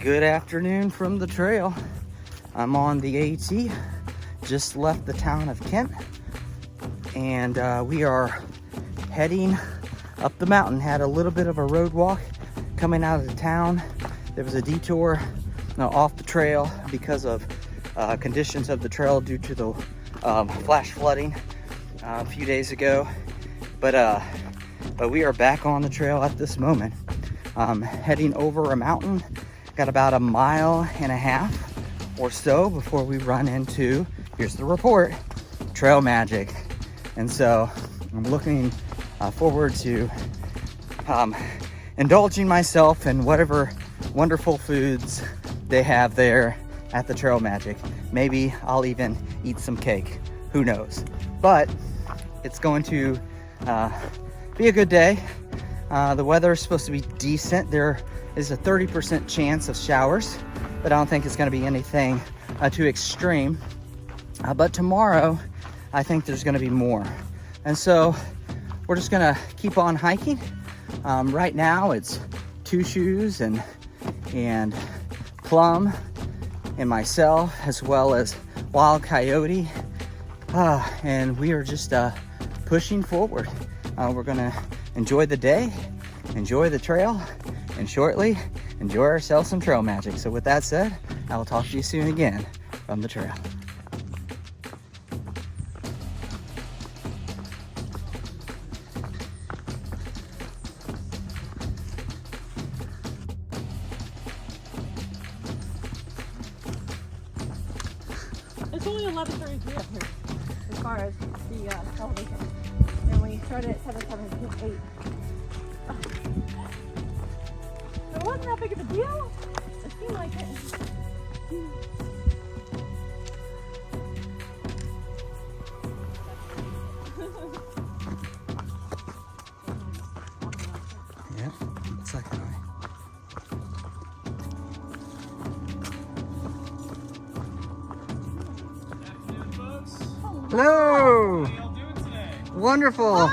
Good afternoon from the trail. I'm on the AT, just left the town of Kent, and we are heading up the mountain. Had a little bit of a road walk coming out of the town. There was a detour off the trail because of conditions of the trail due to the flash flooding a few days ago. But we are back on the trail at this moment. Heading over a mountain. Got about 1.5 miles or so before we run into, here's the report, trail magic. And so I'm looking forward to indulging myself in whatever wonderful foods they have there at the trail magic. Maybe I'll even eat some cake, who knows. But it's going to be a good day. The weather is supposed to be decent. There is a 30% chance of showers, but I don't think it's going to be anything too extreme. But tomorrow, I think there's going to be more. And so we're just going to keep on hiking. Right now, it's Two Shoes and Plum and myself, as well as Wild Coyote. And we are just pushing forward. We're going to enjoy the day, enjoy the trail, and shortly enjoy ourselves some trail magic. So with that said, I will talk to you soon again from the trail. It's only 11:33 up here as far as the elevation. And we started at 7:78. So it wasn't that big of a deal. It seemed like it. Yeah, looks like it. Hello! How y'all doing today? Wonderful!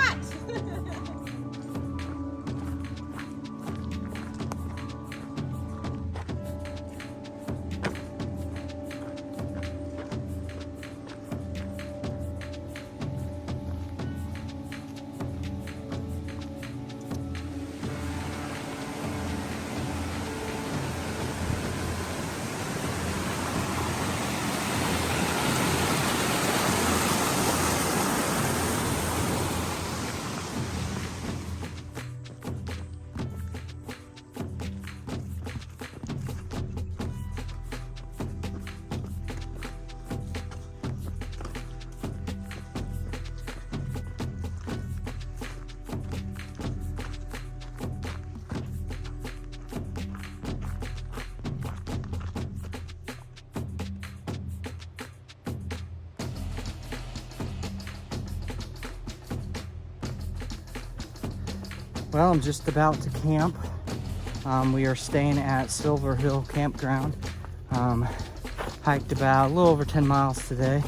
Well, I'm just about to camp. We are staying at Silver Hill Campground. Hiked about a little over 10 miles today.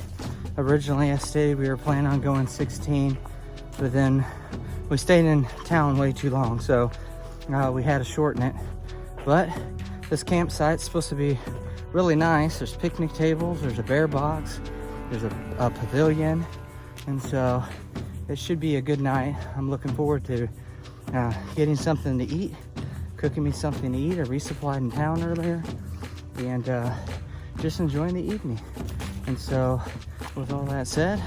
Originally, I stated we were planning on going 16, but then we stayed in town way too long, so we had to shorten it. But this campsite's supposed to be really nice. There's picnic tables, there's a bear box, there's a pavilion, and so it should be a good night. I'm looking forward to getting something to eat, cooking me something to eat. I resupplied in town earlier, and just enjoying the evening. And so with all that said,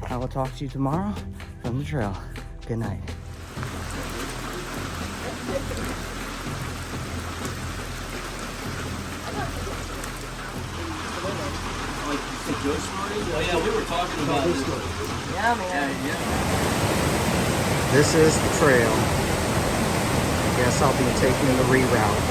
I will talk to you tomorrow from the trail. Good night. Oh yeah, we were talking about this. Yeah, man. This is the trail. I guess I'll be taking the reroute.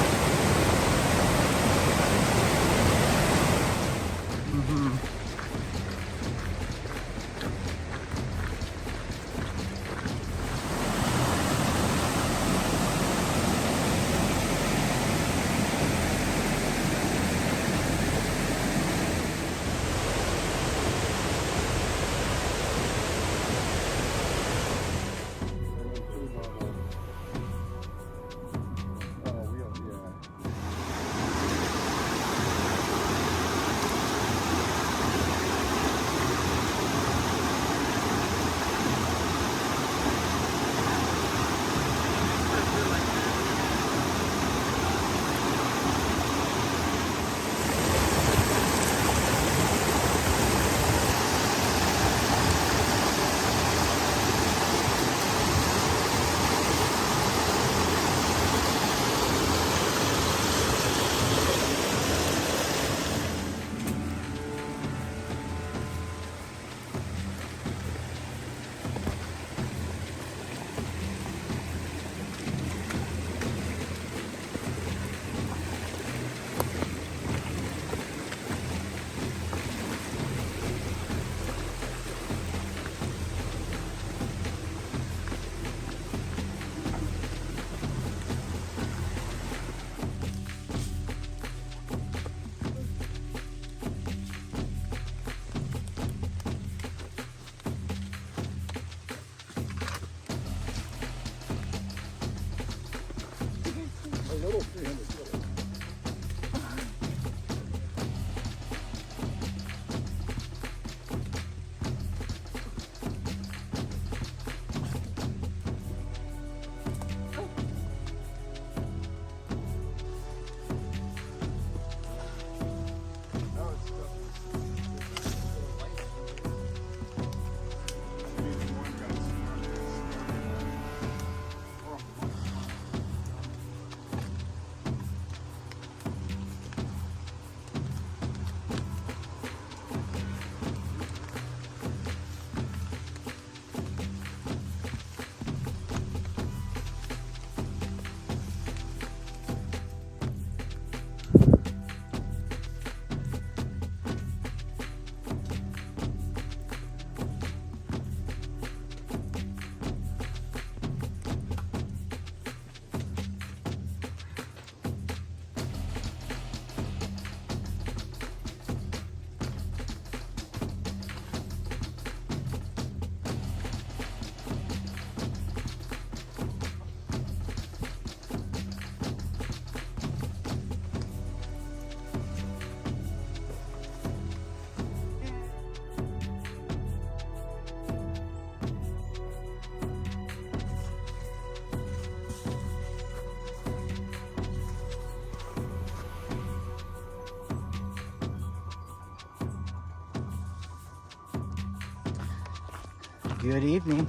Good evening.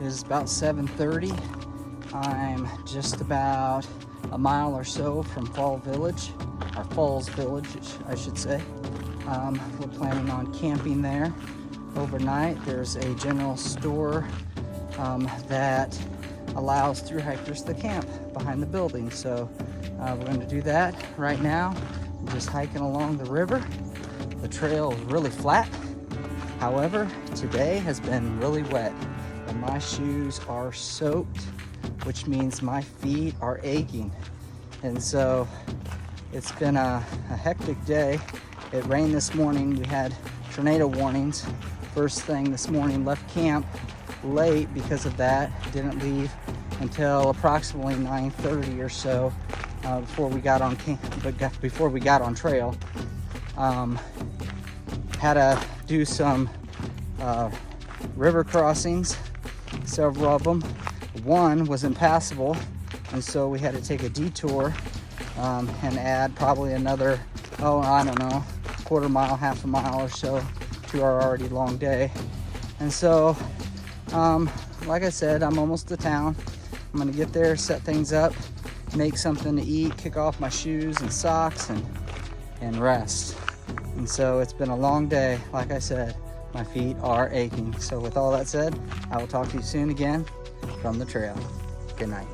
It is about 7:30. I'm just about a mile or so from Falls Village, I should say. We're planning on camping there overnight. There's a general store that allows through hikers to camp behind the building. So we're going to do that right now. I'm just hiking along the river. The trail is really flat. However, today has been really wet and my shoes are soaked, which means my feet are aching. And so it's been a hectic day. It rained this morning. We had tornado warnings first thing this morning. Left camp late because of that. Didn't leave until approximately 9:30 or so before we got on trail. Had to do some river crossings, several of them. One was impassable, and so we had to take a detour and add probably another, quarter mile, half a mile or so to our already long day. And so, like I said, I'm almost to town. I'm gonna get there, set things up, make something to eat, kick off my shoes and socks, and rest. And so it's been a long day. Like I said, my feet are aching. So with all that said, I will talk to you soon again from the trail. Good night.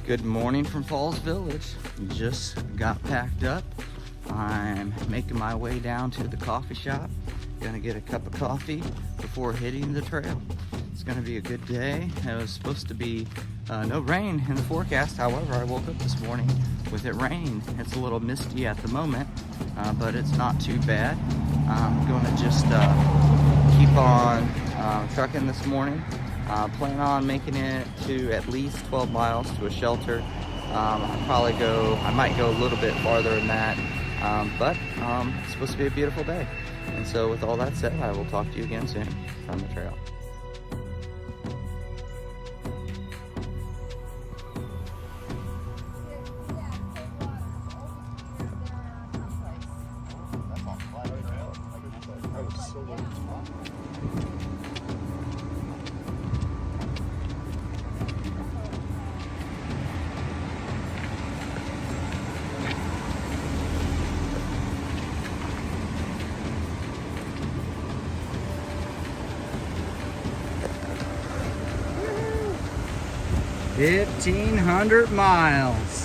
Good morning from Falls Village. Just got packed up. I'm making my way down to the coffee shop. Gonna get a cup of coffee before hitting the trail. It's gonna be a good day. It was supposed to be no rain in the forecast. However, I woke up this morning with it raining. It's a little misty at the moment, but it's not too bad. I'm gonna just keep on trucking this morning. Plan on making it to at least 12 miles to a shelter. I might go a little bit farther than that, but it's supposed to be a beautiful day. And so with all that said, I will talk to you again soon from the trail. Woo! 1,500 miles.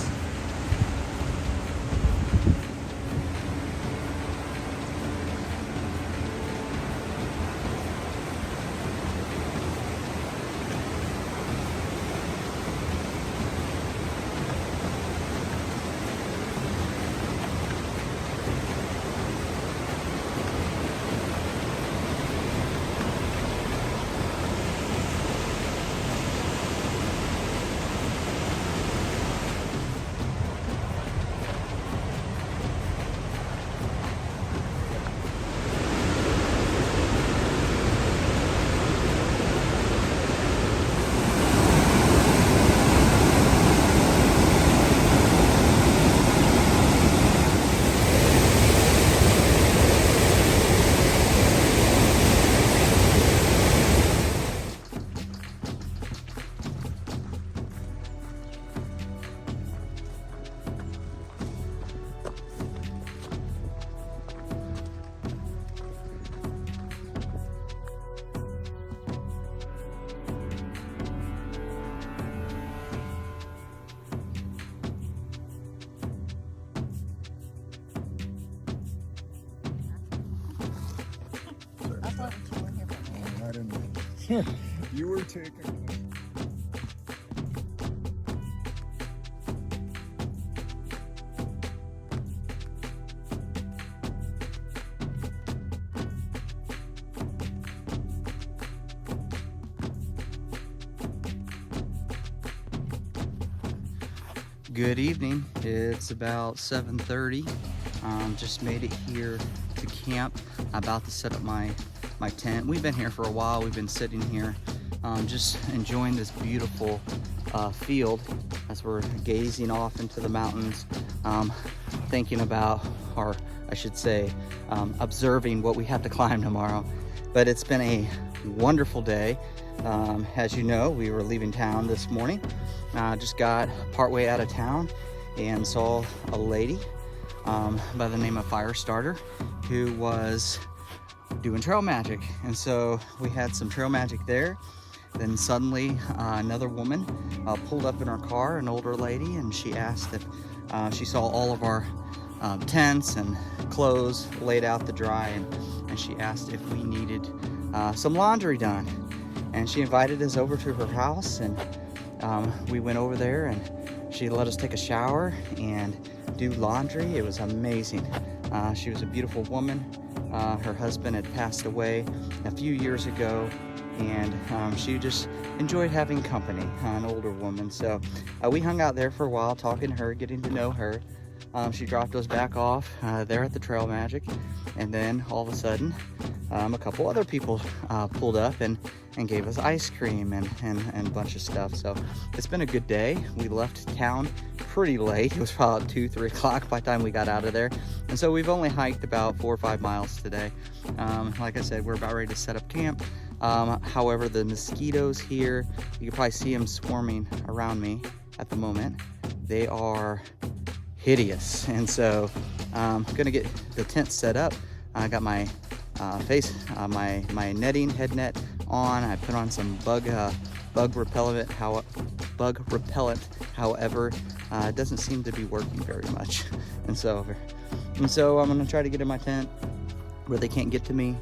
You were taking. Good evening. It's about 7:30. Just made it here to camp. About to set up my tent. We've been here for a while. We've been sitting here just enjoying this beautiful field as we're gazing off into the mountains, thinking about, or I should say, observing what we have to climb tomorrow. But it's been a wonderful day. As you know, we were leaving town this morning. Just got partway out of town and saw a lady by the name of Firestarter who was doing trail magic. And so we had some trail magic there. Then suddenly another woman pulled up in our car, an older lady, and she asked if she saw all of our tents and clothes laid out to dry, and she asked if we needed some laundry done. And she invited us over to her house, and we went over there, and she let us take a shower and do laundry. It was amazing. She was a beautiful woman. Her husband had passed away a few years ago, and she just enjoyed having company, an older woman. So we hung out there for a while, talking to her, getting to know her. She dropped us back off there at the Trail Magic, and then all of a sudden a couple other people pulled up and gave us ice cream and a bunch of stuff. So it's been a good day. We left town pretty late. It was probably 2-3 o'clock by the time we got out of there, and so we've only hiked about 4 or 5 miles today. Like I said, we're about ready to set up camp. However, the mosquitoes here, you can probably see them swarming around me at the moment. They are hideous, and so I'm gonna get the tent set up. I got my my netting, head net on. I put on some bug repellent. However, it doesn't seem to be working very much, and so I'm gonna try to get in my tent where they can't get to me,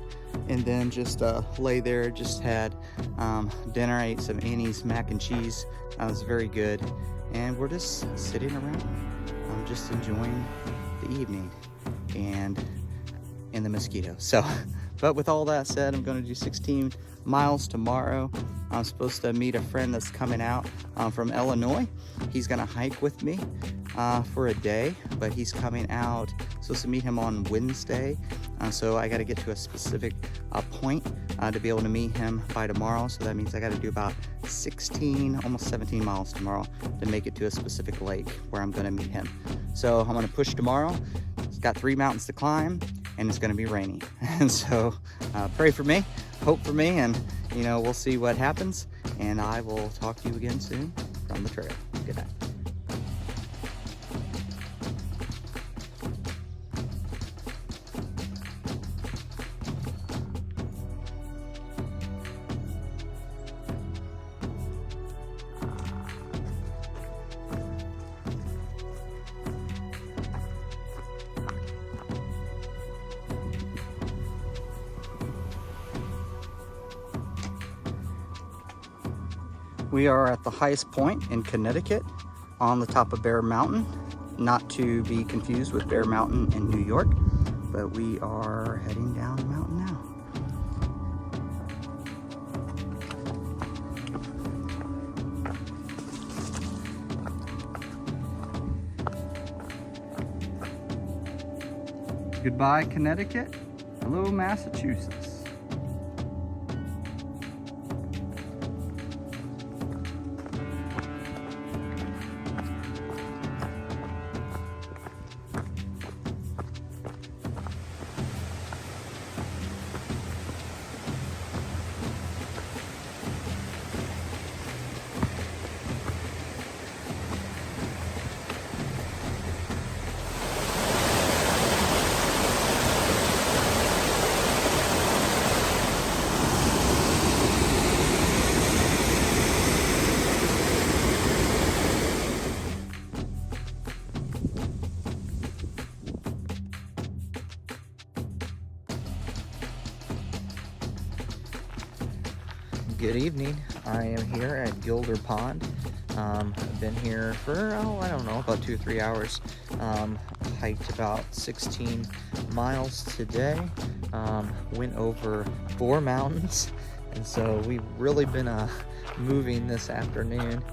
and then just lay there. Just had dinner. I ate some Annie's mac and cheese. That was very good, and we're just sitting around. I'm just enjoying the evening and the mosquitoes. So, but with all that said, I'm going to do 16 miles tomorrow. I'm supposed to meet a friend that's coming out from Illinois. He's going to hike with me for a day, but he's coming out. Supposed to meet him on Wednesday. So I got to get to a specific point to be able to meet him by tomorrow. So that means I got to do about 16, almost 17 miles tomorrow to make it to a specific lake where I'm going to meet him. So I'm going to push tomorrow. It's got 3 mountains to climb, and it's going to be raining. And so pray for me, hope for me, and we'll see what happens. And I will talk to you again soon from the trail. Good night. We are at the highest point in Connecticut on the top of Bear Mountain, not to be confused with Bear Mountain in New York, but we are heading down the mountain now. Goodbye, Connecticut. Hello, Massachusetts. Good evening. I am here at Gilder Pond. I've been here for, I don't know, about 2 or 3 hours. Hiked about 16 miles today. Went over 4 mountains. And so we've really been moving this afternoon.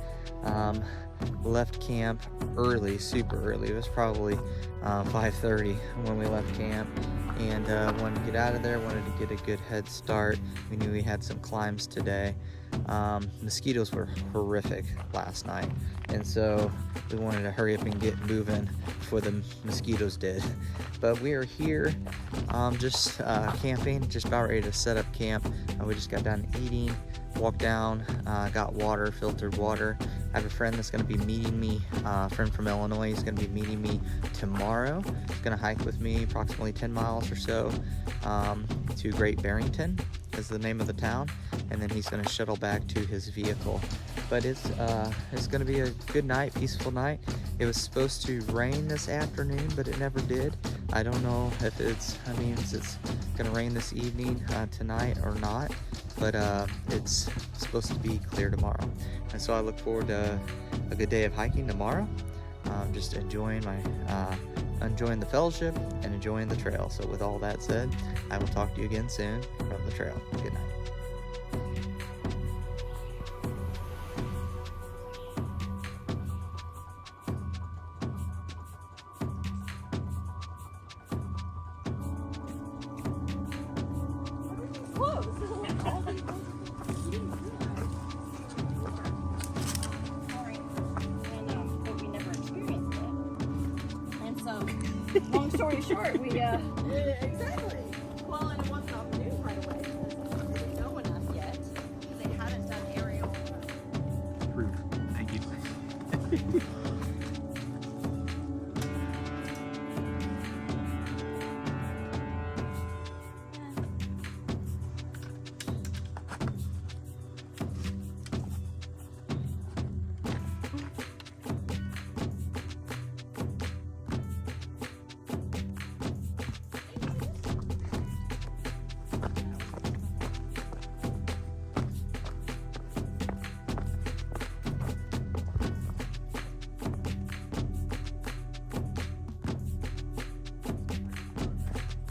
left camp early, super early. It was probably 5:30 when we left camp, and wanted to get out of there, wanted to get a good head start. We knew we had some climbs today. Mosquitoes were horrific last night, and so we wanted to hurry up and get moving before the mosquitoes did. But we are here, just camping, just about ready to set up camp. We just got done eating, walked down, got water, filtered water. I have a friend that's going to be meeting me, a friend from Illinois. He's going to be meeting me tomorrow. He's going to hike with me approximately 10 miles or so to Great Barrington is the name of the town, and then he's going to shuttle back to his vehicle. But it's going to be a good night, peaceful night. It was supposed to rain this afternoon, but it never did. I don't know if it's going to rain this evening, tonight or not, but it's supposed to be clear tomorrow. And so I look forward to a good day of hiking tomorrow. Just enjoying the fellowship and enjoying the trail. So with all that said, I will talk to you again soon from the trail. Good night. Long story short, we exactly. Well, and it wasn't off the news right away because they didn't know enough yet because they hadn't done aerial. Proof. Thank you.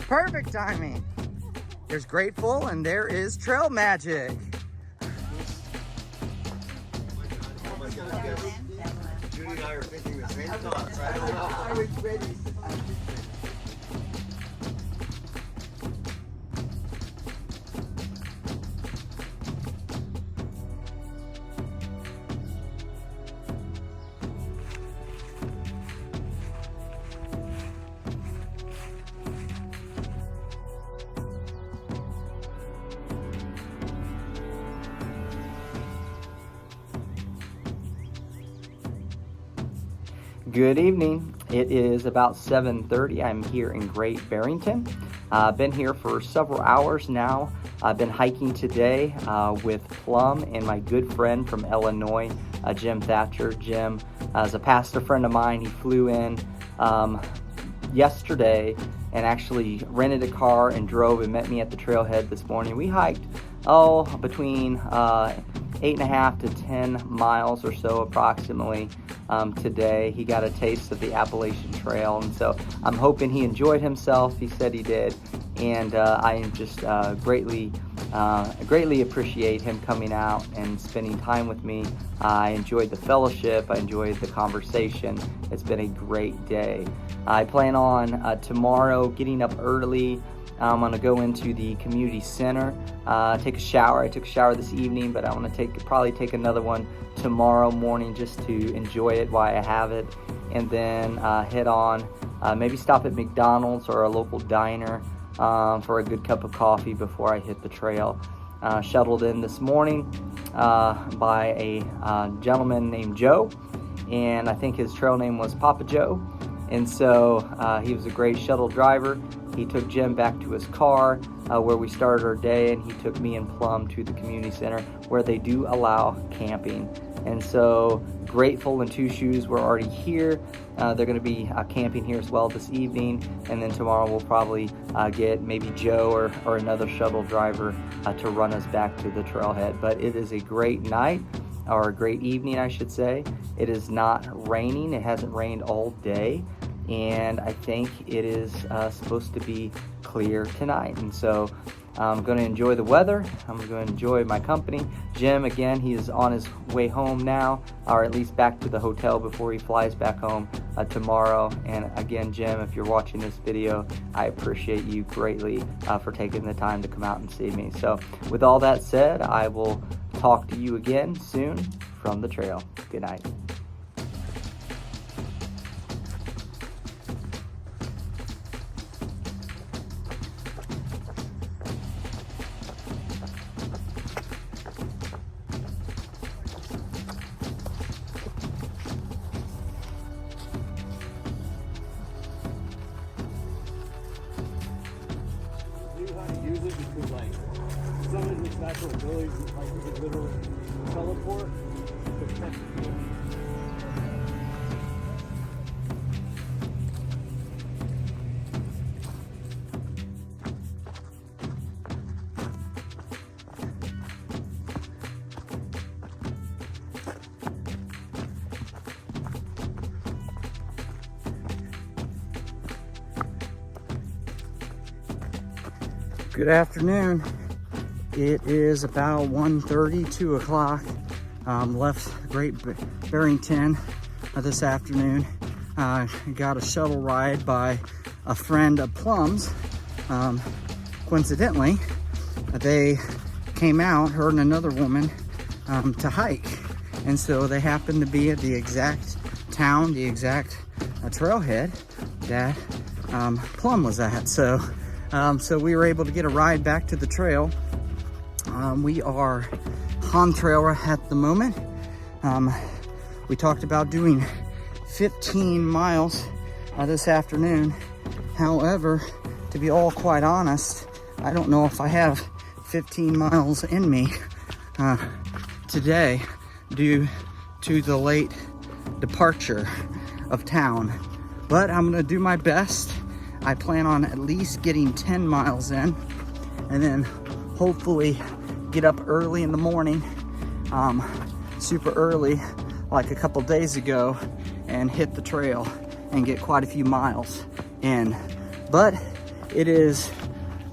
Perfect timing. There's Grateful and there is Trail Magic. Judy and I are thinking the same thoughts. I was ready. Good evening. It is about 7:30. I'm here in Great Barrington. I've been here for several hours now. I've been hiking today with Plum and my good friend from Illinois, Jim Thatcher. Jim is a pastor friend of mine. He flew in yesterday and actually rented a car and drove and met me at the trailhead this morning. We hiked between 8.5 to 10 miles or so approximately today. He got a taste of the Appalachian Trail, and so I'm hoping he enjoyed himself. He said he did, and I am just greatly appreciate him coming out and spending time with me. I enjoyed the fellowship. I enjoyed the conversation. It's been a great day. I plan on tomorrow getting up early. I'm going to go into the community center, take a shower. I took a shower this evening, but I want to probably take another one tomorrow morning just to enjoy it while I have it, and then head on, maybe stop at McDonald's or a local diner for a good cup of coffee before I hit the trail. Shuttled in this morning by a gentleman named Joe, and I think his trail name was Papa Joe, and so he was a great shuttle driver. He took Jim back to his car where we started our day, and he took me and Plum to the community center where they do allow camping. And so Grateful and Two Shoes were already here. They're going to be camping here as well this evening, and then tomorrow we'll probably get maybe Joe or another shuttle driver to run us back to the trailhead. But it is a great night, or a great evening I should say. It is not raining. It hasn't rained all day, and I think it is supposed to be clear tonight. And so I'm going to enjoy the weather. I'm going to enjoy my company. Jim, again, he is on his way home now, or at least back to the hotel before he flies back home tomorrow. And again, Jim, if you're watching this video, I appreciate you greatly for taking the time to come out and see me. So with all that said, I will talk to you again soon from the trail. Good night. Use it because like some of its natural abilities, like you could literally teleport. Good afternoon. It is about 1:30, 2 o'clock. Left Great Barrington this afternoon. Got a shuttle ride by a friend of Plum's. Coincidentally, they came out, her and another woman, to hike. And so they happened to be at the exact town, the exact trailhead that Plum was at. So we were able to get a ride back to the trail. We are on trail at the moment. We talked about doing 15 miles this afternoon. However, to be all quite honest, I don't know if I have 15 miles in me today due to the late departure of town. But I'm gonna do my best. I plan on at least getting 10 miles in, and then hopefully get up early in the morning, super early, like a couple days ago, and hit the trail and get quite a few miles in. But it is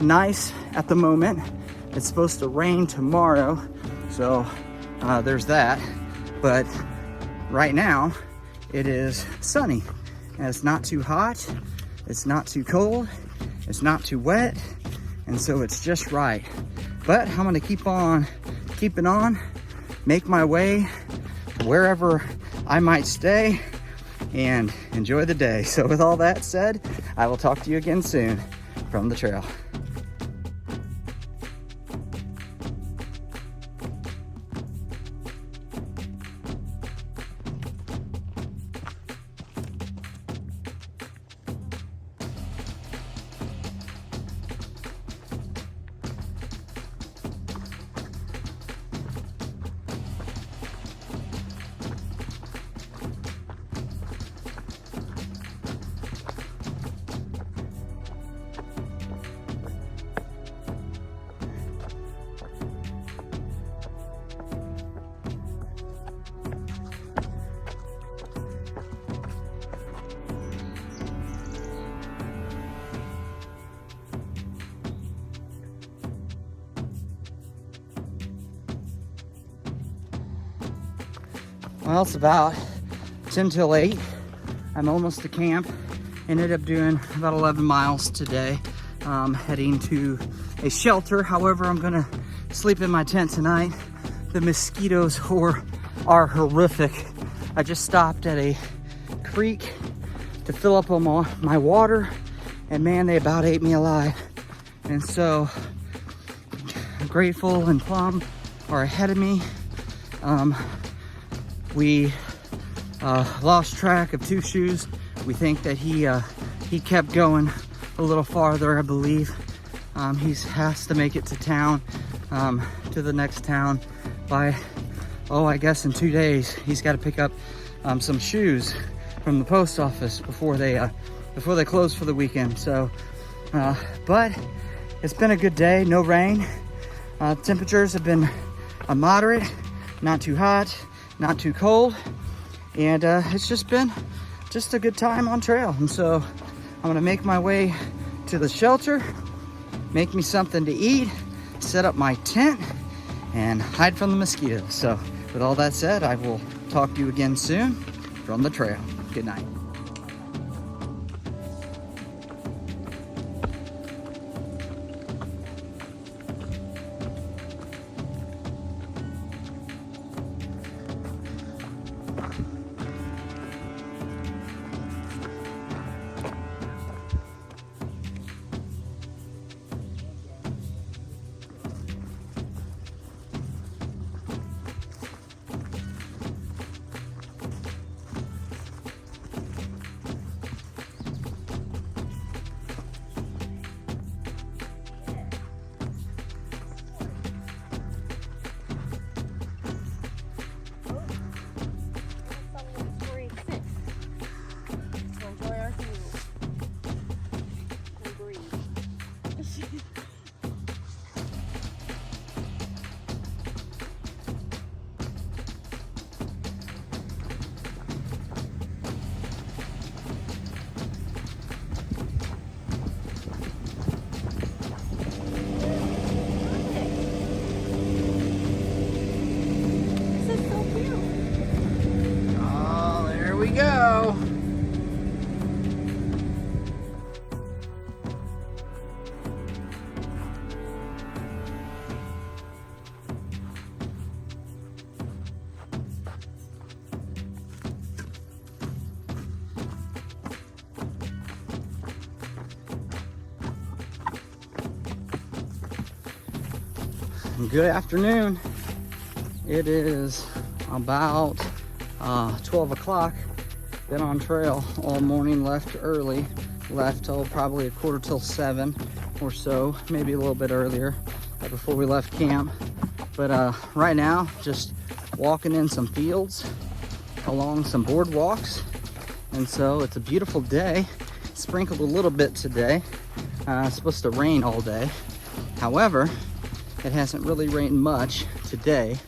nice at the moment. It's supposed to rain tomorrow, so there's that. But right now it is sunny, and it's not too hot. It's not too cold, it's not too wet, and so it's just right. But I'm gonna keep on keeping on, make my way wherever I might stay, and enjoy the day. So with all that said, I will talk to you again soon from the trail. Well, it's about 10 till 8. I'm almost to camp. Ended up doing about 11 miles today, heading to a shelter. However, I'm gonna sleep in my tent tonight. The mosquitoes are horrific. I just stopped at a creek to fill up on my water, and man, they about ate me alive. And so Grateful and Plum are ahead of me. We lost track of Two Shoes. We think that he kept going a little farther, I believe. He has to make it to town, to the next town by, I guess in 2 days. He's got to pick up some shoes from the post office before they close for the weekend. So, but it's been a good day. No rain. Temperatures have been moderate, not too hot, not too cold, and it's just been a good time on trail. And so I'm gonna make my way to the shelter make me something to eat, set up my tent, and hide from the mosquitoes. So with all that said, I will talk to you again soon from the trail. Good night. Enjoy our view and breathe. This is so cute. Oh, there we go. Good afternoon. It is about 12 o'clock. Been on trail all morning, left early. Left till probably 6:45 or so, maybe a little bit earlier before we left camp. But right now, just walking in some fields along some boardwalks. And so it's a beautiful day. Sprinkled a little bit today. It's supposed to rain all day. However, it hasn't really rained much today,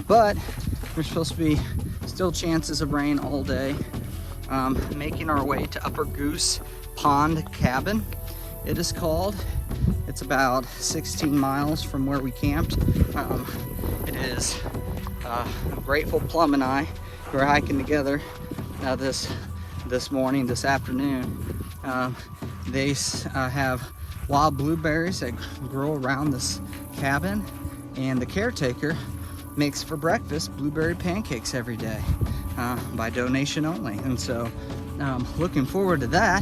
but there's supposed to be still chances of rain all day. Making our way to Upper Goose Pond Cabin, it is called. It's about 16 miles from where we camped. It is Grateful Plum and I who are hiking together this morning, this afternoon. They have wild blueberries that grow around this cabin, and the caretaker makes for breakfast blueberry pancakes every day by donation only. And so looking forward to that.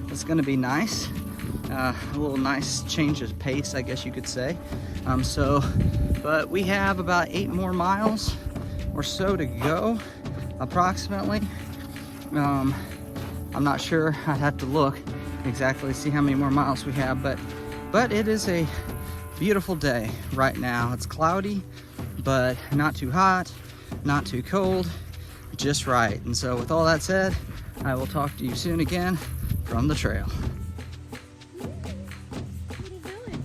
It's going to be nice, a little nice change of pace, I guess you could say. But we have about 8 more miles or so to go approximately. I'm not sure, I'd have to look exactly, see how many more miles we have, but it is a beautiful day right now. It's cloudy, but not too hot, not too cold, just right. And so with all that said, I will talk to you soon again from the trail. What are you doing?